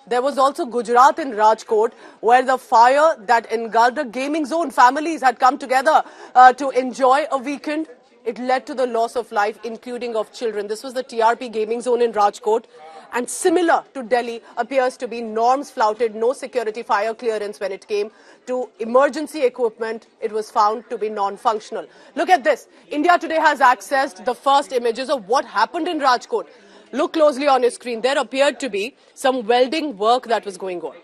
There was also Gujarat in Rajkot, where the fire that engulfed a gaming zone, families had come together to enjoy a weekend. It led to the loss of life, including of children. This was the TRP gaming zone in Rajkot. And similar to Delhi appears to be norms flouted, no security fire clearance when it came to emergency equipment. It was found to be non-functional. Look at this. India Today has accessed the first images of what happened in Rajkot. Look closely on your screen. There appeared to be some welding work that was going on.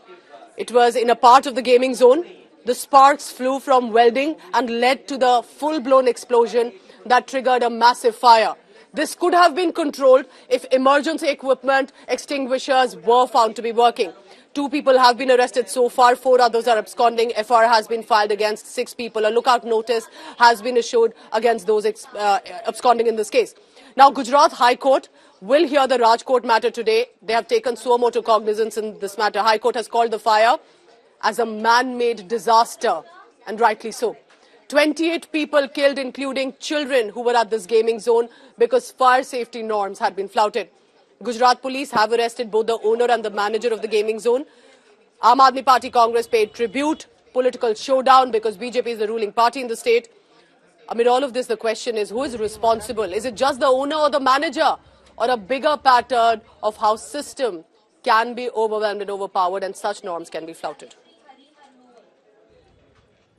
It was in a part of the gaming zone. The sparks flew from welding and led to the full-blown explosion that triggered a massive fire. This could have been controlled if emergency equipment extinguishers were found to be working. 2 people have been arrested so far, 4 others are absconding. FR has been filed against 6 people. A lookout notice has been issued against those absconding in this case. Now, Gujarat High Court will hear the Rajkot matter today. They have taken suo motu cognizance in this matter. High Court has called the fire as a man-made disaster, and rightly so. 28 people killed, including children who were at this gaming zone because fire safety norms had been flouted. Gujarat police have arrested both the owner and the manager of the gaming zone. Aam Aadmi Party Congress paid tribute, political showdown because BJP is the ruling party in the state. Amid all of this, the question is, who is responsible? Is it just the owner or the manager, or a bigger pattern of how system can be overwhelmed and overpowered and such norms can be flouted?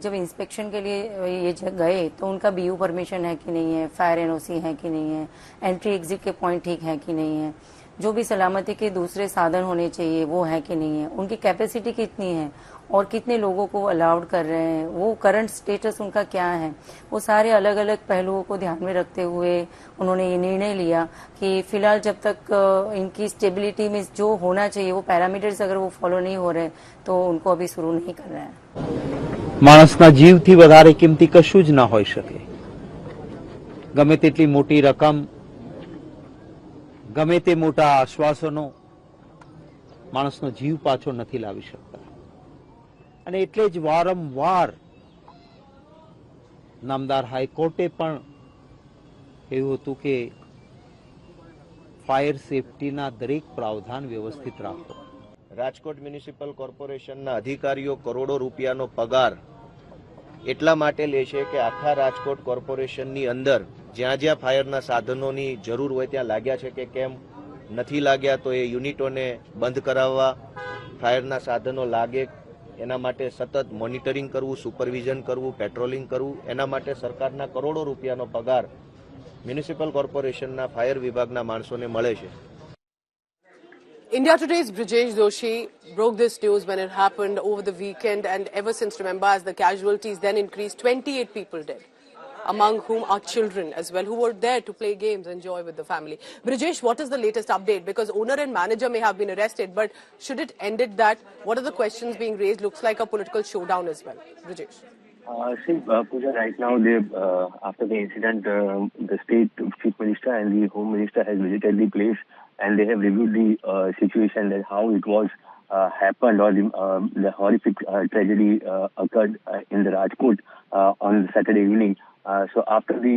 जब inspection के लिए ये गए तो उनका बीयू permission है कि नहीं है, फायर एनओसी है कि नहीं है, एंट्री एग्जिट के पॉइंट ठीक है कि नहीं है, जो भी सलामती के दूसरे साधन होने चाहिए वो है कि नहीं है, उनकी कैपेसिटी कितनी है और कितने लोगों को अलाउड कर रहे हैं, वो करंट स्टेटस उनका क्या है, वो सारे अलग अलग पहलुओं को ध्यान में रखते हुए उन्होंने ये निर्णय लिया कि फिलहाल जब तक इनकी स्टेबिलिटी में जो होना चाहिए वो पैरामीटर्स अगर वो फॉलो नहीं हो रहे तो उनको अभी शुरू नहीं कर रहा है. માણસના જીવથી વધારે કિંમતી કશું જ ના હોઈ શકે. ગમે તેટલી મોટી રકમ, ગમે તે મોટા આશ્વાસનો માણસનો જીવ પાછો નથી લાવી શકતા. અને એટલે જ વારંવાર નામદાર હાઈકોર્ટે પણ કહ્યું હતું કે ફાયર સેફટીના દરેક પ્રાવધાન વ્યવસ્થિત રાખો. રાજકોટ મ્યુનિસિપલ કોર્પોરેશનના અધિકારીઓ કરોડો રૂપિયાનો પગાર એટલા માટે લે છે કે આખા રાજકોટ કોર્પોરેશનની અંદર જ્યાં જ્યાં ફાયરના સાધનોની જરૂર હોય ત્યાં લાગ્યા છે કે કેમ નથી લાગ્યા, તો એ યુનિટોને બંધ કરાવવા, ફાયરના સાધનો લાગે એના માટે સતત મોનિટરિંગ કરવું, સુપરવિઝન કરવું, પેટ્રોલિંગ કરવું, એના માટે સરકારના કરોડો રૂપિયાનો પગાર મ્યુનિસિપલ કોર્પોરેશનના ફાયર વિભાગના માણસોને મળે છે. India Today's Brijesh Doshi broke this news when it happened over the weekend, and ever since, remember, as the casualties then increased, 28 people dead, among whom are children as well, who were there to play games, enjoy with the family. Brijesh, what is the latest update? Because owner and manager may have been arrested, but should it end at that? What are the questions being raised? Looks like a political showdown as well. Brijesh. Pooja, right now, after the incident, the state chief minister and the home minister has visited the place, and they have reviewed the situation, that how it was happened, or the horrific tragedy occurred in the Rajkot on Saturday evening. So after the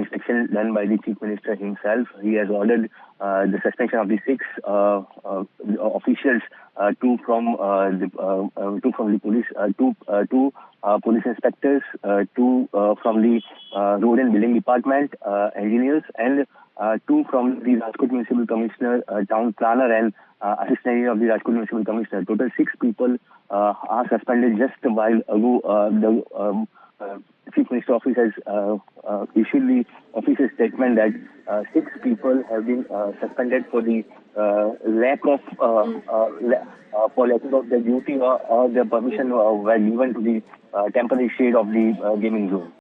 inspection done by the chief minister himself, he has ordered the suspension of the 6 officials, 2 from the police, 2 police inspectors, 2 from the road and building department, engineers, and 2 from the Rajkot Municipal Commissioner, town planner, and assistant engineer of the Rajkot Municipal Commissioner. Total 6 people are suspended. Just a while ago, the Chief Minister Office has issued the official statement that 6 people have been suspended for the lack of their duty or their permission were given to the temporary shade of the gaming zone.